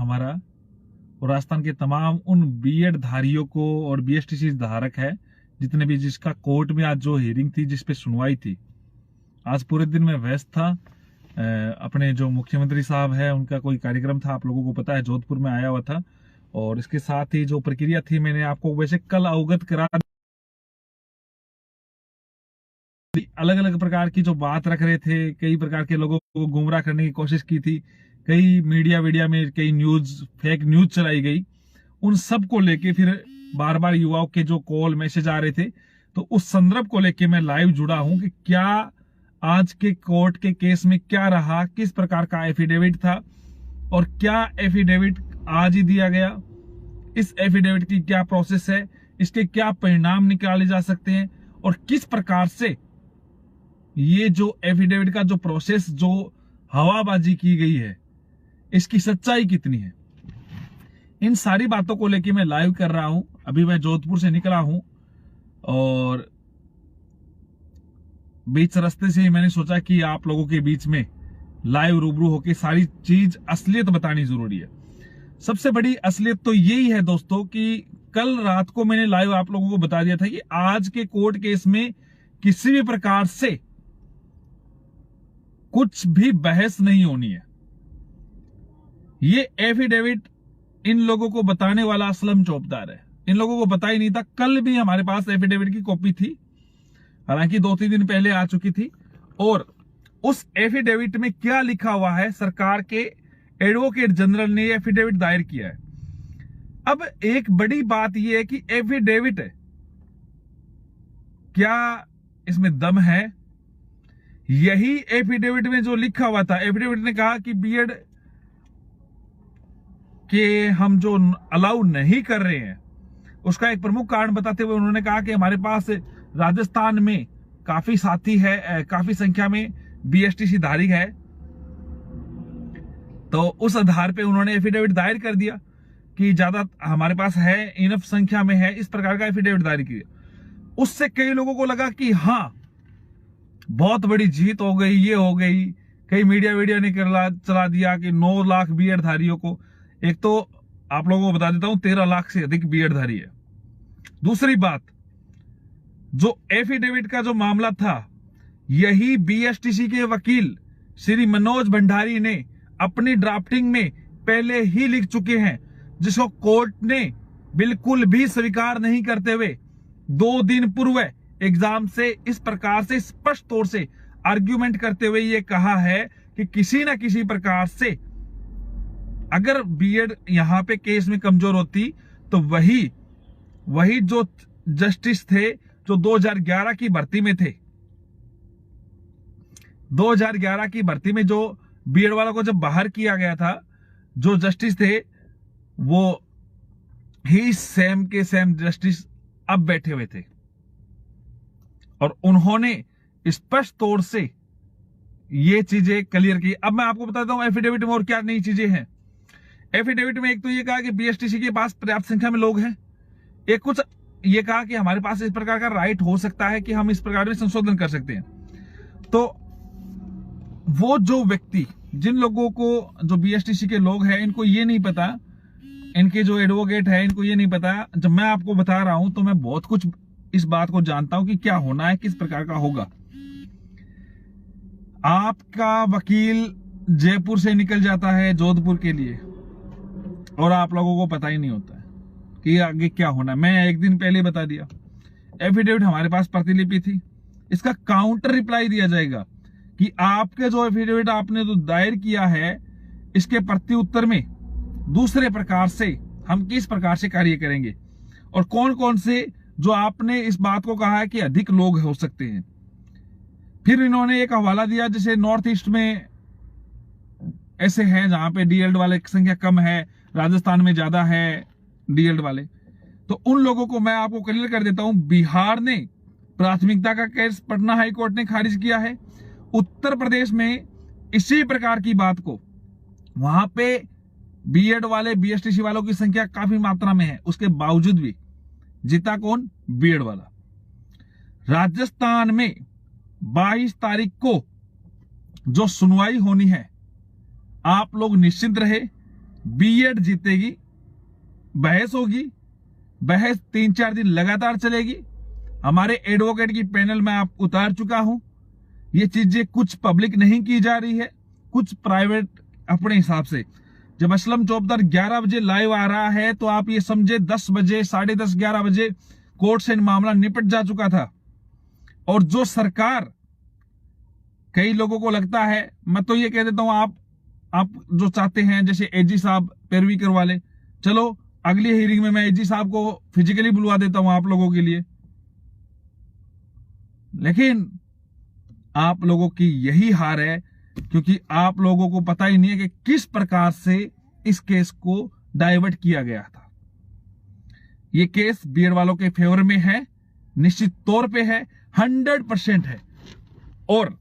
हमारा और राजस्थान के तमाम उन बीएड धारियों को और बीएसटीसी धारक है जितने भी, जिसका कोर्ट में आज जो हियरिंग थी, जिसपे सुनवाई थी, आज पूरे दिन में व्यस्त था। अपने जो मुख्यमंत्री साहब है उनका कोई कार्यक्रम था, आप लोगों को पता है, जोधपुर में आया हुआ था। और इसके साथ ही जो प्रक्रिया थी, मैंने आपको वैसे कल अवगत करा, अलग अलग प्रकार की जो बात रख रहे थे, कई प्रकार के लोगों को गुमराह करने की कोशिश की थी, कई मीडिया में कई न्यूज, फेक न्यूज चलाई गई। उन सब को लेके फिर बार बार युवाओं के जो कॉल मैसेज आ रहे थे, तो उस संदर्भ को लेके मैं लाइव जुड़ा हूं कि क्या आज के कोर्ट के केस में क्या रहा, किस प्रकार का एफिडेविट था और क्या एफिडेविट आज ही दिया गया, इस एफिडेविट की क्या प्रोसेस है, इसके क्या परिणाम निकाले जा सकते हैं और किस प्रकार से ये जो एफिडेविट का जो प्रोसेस, जो हवाबाजी की गई है, इसकी सच्चाई कितनी है, इन सारी बातों को लेके मैं लाइव कर रहा हूं। अभी मैं जोधपुर से निकला हूं और बीच रास्ते से ही मैंने सोचा कि आप लोगों के बीच में लाइव रूबरू होकर सारी चीज, असलियत बतानी जरूरी है। सबसे बड़ी असलियत तो यही है दोस्तों कि कल रात को मैंने लाइव आप लोगों को बता दिया था कि आज के कोर्ट केस में किसी भी प्रकार से कुछ भी बहस नहीं होनी है। ये एफिडेविट इन लोगों को बताने वाला असलम चौकीदार है, इन लोगों को पता ही नहीं था। कल भी हमारे पास एफिडेविट की कॉपी थी, हालांकि 2-3 दिन पहले आ चुकी थी। और उस एफिडेविट में क्या लिखा हुआ है, सरकार के एडवोकेट जनरल ने एफिडेविट दायर किया है। अब एक बड़ी बात यह है कि एफिडेविट क्या इसमें दम है? यही एफिडेविट में जो लिखा हुआ था, एफिडेविट ने कहा कि बीएड के हम जो अलाउ नहीं कर रहे हैं, उसका एक प्रमुख कारण बताते हुए उन्होंने कहा कि हमारे पास राजस्थान में काफी साथी है, काफी संख्या में बीएसटीसी धारी है। तो उस आधार पे उन्होंने एफिडेविट दायर कर दिया कि ज्यादा हमारे पास है, इनफ संख्या में है, इस प्रकार का एफिडेविट दायर किया। उससे कई लोगों को लगा कि हाँ, बहुत बड़ी जीत हो गई, ये हो गई। कई मीडिया ने चला दिया कि 9 लाख बीएड धारियों को, एक तो आप लोगों को बता देता हूं 13 लाख से अधिक बीएड धारी है। दूसरी बात, जो एफिडेविट का जो मामला था, यही बीएसटीसी के वकील श्री मनोज भंडारी ने अपनी ड्राफ्टिंग में पहले ही लिख चुके हैं, जिसको कोर्ट ने बिल्कुल भी स्वीकार नहीं करते हुए 2 दिन पूर्व एग्जाम से इस प्रकार से स्पष्ट तौर से आर्ग्यूमेंट करते हुए यह कहा है कि किसी ना किसी प्रकार से अगर बीएड यहां पे केस में कमजोर होती तो वही जो जस्टिस थे जो 2011 की भर्ती में थे, 2011 की भर्ती में जो बीएड वाला को जब बाहर किया गया था, जो जस्टिस थे वो ही सेम के सेम जस्टिस अब बैठे हुए थे और उन्होंने स्पष्ट तौर से ये चीजें क्लियर की। अब मैं आपको बताता हूं एफिडेविट में और क्या नई चीजें हैं। एफिडेविट में एक तो ये कहा कि बीएसटीसी के पास पर्याप्त संख्या में लोग हैं, एक कुछ ये कहा कि हमारे पास इस प्रकार का राइट हो सकता है कि हम इस प्रकार में संशोधन कर सकते हैं। तो वो जो व्यक्ति, जिन लोगों को, जो बीएसटीसी के लोग हैं, इनको ये नहीं पता, इनके जो एडवोकेट है इनको ये नहीं पता, जब मैं आपको बता रहा हूं तो मैं बहुत कुछ इस बात को जानता हूं कि क्या होना है, किस प्रकार का होगा। आपका वकील जयपुर से निकल जाता है जोधपुर के लिए और आप लोगों को पता ही नहीं होता है कि आगे क्या होना। मैं एक दिन पहले बता दिया, एफिडेविट हमारे पास प्रतिलिपि थी, इसका काउंटर रिप्लाई दिया जाएगा कि आपके जो एफिडेविट आपने जो दायर किया है, इसके प्रत्युत्तर में दूसरे प्रकार से हम किस प्रकार से कार्य करेंगे और कौन कौन से जो आपने इस बात को कहा है कि अधिक लोग हो सकते हैं। फिर इन्होंने एक हवाला दिया, जैसे नॉर्थ ईस्ट में ऐसे हैं जहां पे डीएलएड वाले की संख्या कम है, राजस्थान में ज्यादा है डीएलएड वाले। तो उन लोगों को मैं आपको क्लियर कर देता हूं, बिहार ने प्राथमिकता का केस पटना हाईकोर्ट ने खारिज किया है। उत्तर प्रदेश में इसी प्रकार की बात को, वहां पे बीएड वाले, बीएसटीसी वालों की संख्या काफी मात्रा में है, उसके बावजूद भी जीता कौन? बीएड वाला। राजस्थान में 22 तारीख को जो सुनवाई होनी है, आप लोग निश्चिंत रहे बीएड जीतेगी, बहस होगी, बहस 3-4 दिन लगातार चलेगी। हमारे एडवोकेट की पैनल में आप उतार चुका हूं। ये चीजें कुछ पब्लिक नहीं की जा रही है, कुछ प्राइवेट अपने हिसाब से। जब असलम चौबदार 11 बजे लाइव आ रहा है तो आप ये समझे 10 बजे, 10:30, 11 बजे कोर्ट से मामला निपट जा चुका था। और जो सरकार, कई लोगों को लगता है, मैं तो ये कह देता हूं, आप जो चाहते हैं जैसे एजी साहब पैरवी करवा ले, चलो अगली हियरिंग में मैं एजी साहब को फिजिकली बुलवा देता हूं आप लोगों के लिए। लेकिन आप लोगों की यही हार है, क्योंकि आप लोगों को पता ही नहीं है कि किस प्रकार से इस केस को डाइवर्ट किया गया था। ये केस बीएड वालों के फेवर में है, निश्चित तौर पे है, 100% है। और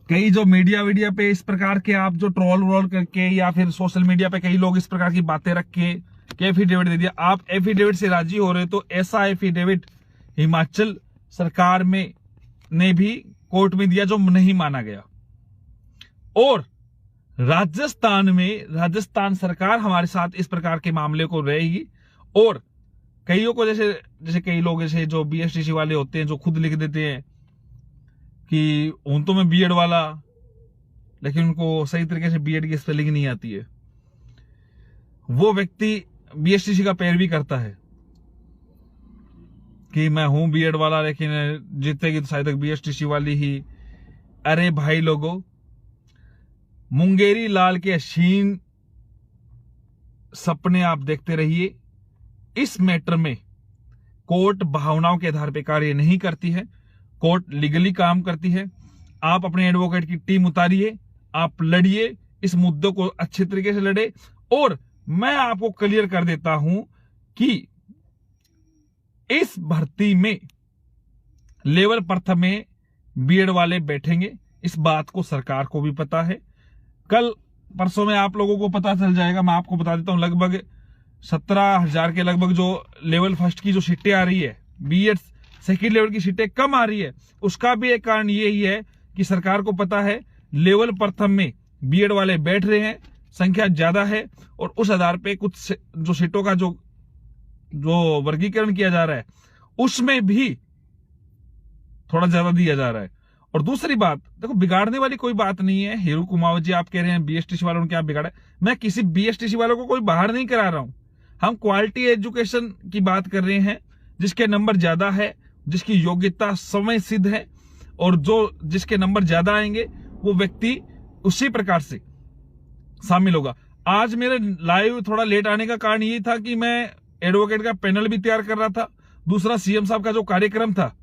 कई जो मीडिया पे इस प्रकार के आप जो ट्रोल करके या फिर सोशल मीडिया पे कई लोग इस प्रकार की बातें रख के एफिडेविट दे दिया, आप एफिडेविट से राजी हो रहे तो ऐसा एफिडेविट हिमाचल सरकार में ने भी कोर्ट में दिया जो नहीं माना गया। और राजस्थान सरकार हमारे साथ इस प्रकार के मामले को रहेगी। और कईयों को जैसे कई लोग जैसे जो बीएसटीसी वाले होते हैं जो खुद लिख देते हैं कि उन तो मैं बीएड वाला, लेकिन उनको सही तरीके से बीएड की स्पेलिंग नहीं आती है। वो व्यक्ति बीएसटीसी का पैरवी करता है कि मैं हूं बीएड वाला, लेकिन जीतेगी तो शायद तक बीएसटीसी वाली ही। अरे भाई लोगों, मुंगेरी लाल के असीम सपने आप देखते रहिए। इस मैटर में कोर्ट भावनाओं के आधार पर कार्य नहीं करती है, कोर्ट लीगली काम करती है। आप अपने एडवोकेट की टीम उतारिए, आप लड़िए, इस मुद्दे को अच्छे तरीके से लड़े। और मैं आपको क्लियर कर देता हूं कि इस भर्ती में लेवल प्रथम में बीएड वाले बैठेंगे, इस बात को सरकार को भी पता है। कल परसों में आप लोगों को पता चल जाएगा। मैं आपको बता देता हूं, लगभग 17,000 के लगभग जो लेवल फर्स्ट की जो सीटें आ रही है, बीएड सेकेंड लेवल की सीटें कम आ रही है, उसका भी एक कारण यही है कि सरकार को पता है लेवल प्रथम में बीएड वाले बैठ रहे हैं, संख्या ज्यादा है, और उस आधार पे कुछ जो सीटों का जो वर्गीकरण किया जा रहा है उसमें भी थोड़ा ज्यादा दिया जा रहा है। और दूसरी बात, देखो बिगाड़ने वाली कोई बात नहीं है। हीरू कुमावत जी आप कह रहे हैं बीएसटीसी वालों ने क्या बिगाड़ा, मैं किसी बीएसटीसी वालों को कोई बाहर नहीं करा रहा हूं। हम क्वालिटी एजुकेशन की बात कर रहे हैं, जिसके नंबर ज्यादा है, जिसकी योग्यता समय सिद्ध है, और जिसके नंबर ज्यादा आएंगे वो व्यक्ति उसी प्रकार से शामिल होगा। आज मेरे लाइव थोड़ा लेट आने का कारण यही था कि मैं एडवोकेट का पैनल भी तैयार कर रहा था, दूसरा सीएम साहब का जो कार्यक्रम था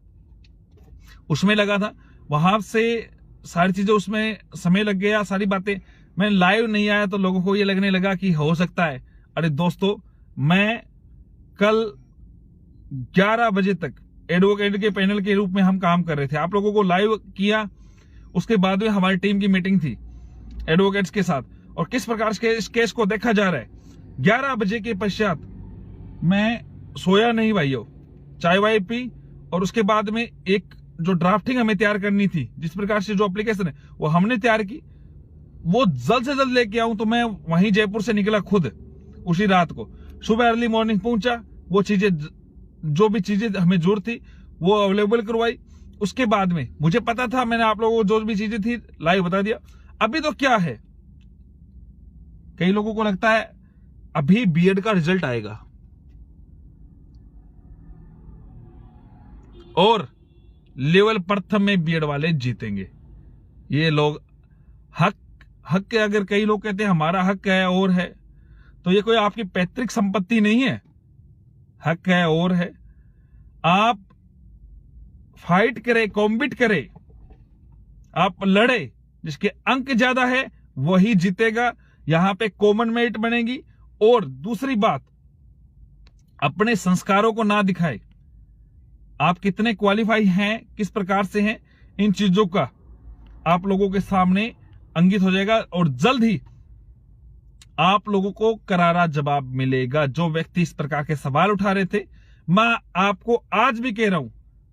उसमें लगा था, वहां से सारी चीजें उसमें समय लग गया, सारी बातें मैं लाइव नहीं आया तो लोगों को ये लगने लगा कि हो सकता है। अरे दोस्तों, मैं कल 11 बजे तक एडवोकेट के पैनल के रूप में हम काम कर रहे थे, आप लोगों को लाइव किया। उसके बाद में हमारी टीम की मीटिंग थी एडवोकेट्स के साथ, और किस प्रकार से इस केस को देखा जा रहा है। 11 बजे के पश्चात मैं सोया नहीं भाइयों, चाय वाय पी, और उसके बाद में एक जो ड्राफ्टिंग हमें तैयार करनी थी, जिस प्रकार से जो एप्लीकेशन है वो हमने तैयार की, वो जल्द से जल्द लेके आऊं। तो मैं वहीं जयपुर से निकला खुद उसी रात को, सुबह अर्ली मॉर्निंग पहुंचा, वो चीजें जो भी चीजें हमें जरूरत थी वो अवेलेबल करवाई। उसके बाद में मुझे पता था, मैंने आप लोगों को जो भी चीजें थी लाइव बता दिया। अभी तो क्या है, कई लोगों को लगता है अभी बीएड का रिजल्ट आएगा और लेवल प्रथम में बीएड वाले जीतेंगे। ये लोग हक के, अगर कई लोग कहते हैं हमारा हक है और है, तो ये कोई आपकी पैतृक संपत्ति नहीं है, हक है और है। आप फाइट करें, कॉम्पिट करें, आप लड़े, जिसके अंक ज्यादा है वही जीतेगा। यहां पे कॉमन मेरिट बनेगी। और दूसरी बात, अपने संस्कारों को ना दिखाए, आप कितने क्वालिफाई हैं, किस प्रकार से हैं, इन चीजों का आप लोगों के सामने अंकित हो जाएगा, और जल्द ही आप लोगों को करारा जवाब मिलेगा। जो व्यक्ति इस प्रकार के सवाल उठा रहे थे, मैं आपको आज भी कह रहा हूं,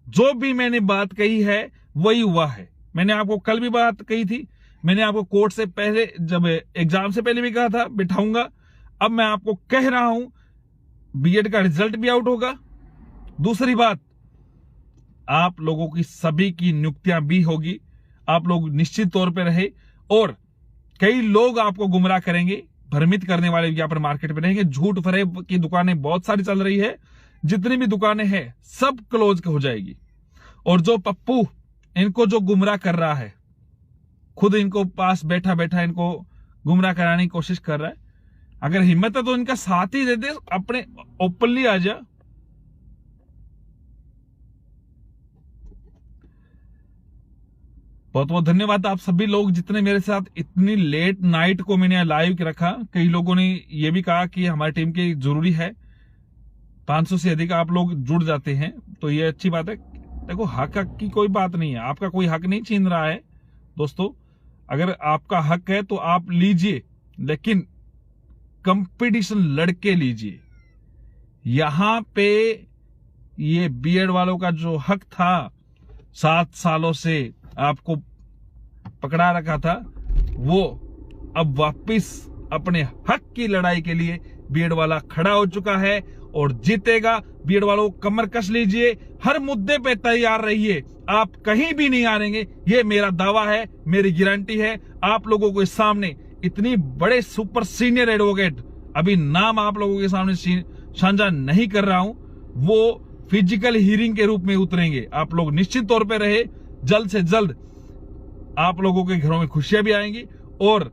जो भी मैंने बात कही है वही हुआ है। मैंने आपको कल भी बात कही थी, मैंने आपको कोर्ट से पहले, जब एग्जाम से पहले भी कहा था बिठाऊंगा, अब मैं आपको कह रहा हूं बीएड का रिजल्ट भी आउट होगा। दूसरी बात, आप लोगों की सभी की नियुक्तियां भी होगी। आप लोग निश्चित तौर पे रहे, और कई लोग आपको गुमराह करेंगे, भ्रमित करने वाले यहाँ पर मार्केट में रहेंगे। झूठ फरेब की दुकानें बहुत सारी चल रही है, जितनी भी दुकानें हैं सब क्लोज हो जाएगी। और जो पप्पू इनको जो गुमराह कर रहा है, खुद इनको पास बैठा बैठा इनको गुमराह कराने की कोशिश कर रहा है, अगर हिम्मत है तो इनका साथ ही दे दे, अपने ओपनली आ जा। बहुत बहुत धन्यवाद आप सभी लोग जितने मेरे साथ इतनी लेट नाइट को मैंने लाइव रखा। कई लोगों ने यह भी कहा कि हमारी टीम के जरूरी है, 500 से अधिक आप लोग जुड़ जाते हैं, तो ये अच्छी बात है। देखो, हक की कोई बात नहीं है, आपका कोई हक नहीं छीन रहा है दोस्तों। अगर आपका हक है तो आप लीजिए, लेकिन कंपटीशन लड़के लीजिए। यहां पे ये बीएड वालों का जो हक था, 7 सालों से आपको पकड़ा रखा था, वो अब वापिस अपने हक की लड़ाई के लिए बीएड वाला खड़ा हो चुका है और जीतेगा। बीएड वालों को कमर कस लीजिए, हर मुद्दे पे तैयार रहिए, आप कहीं भी नहीं हारेंगे, ये मेरा दावा है, मेरी गारंटी है। आप लोगों के सामने इतनी बड़े सुपर सीनियर एडवोकेट, अभी नाम आप लोगों के सामने साझा नहीं कर रहा हूं, वो फिजिकल हियरिंग के रूप में उतरेंगे। आप लोग निश्चित तौर पे रहे, जल्द से जल्द आप लोगों के घरों में खुशियां भी आएंगी। और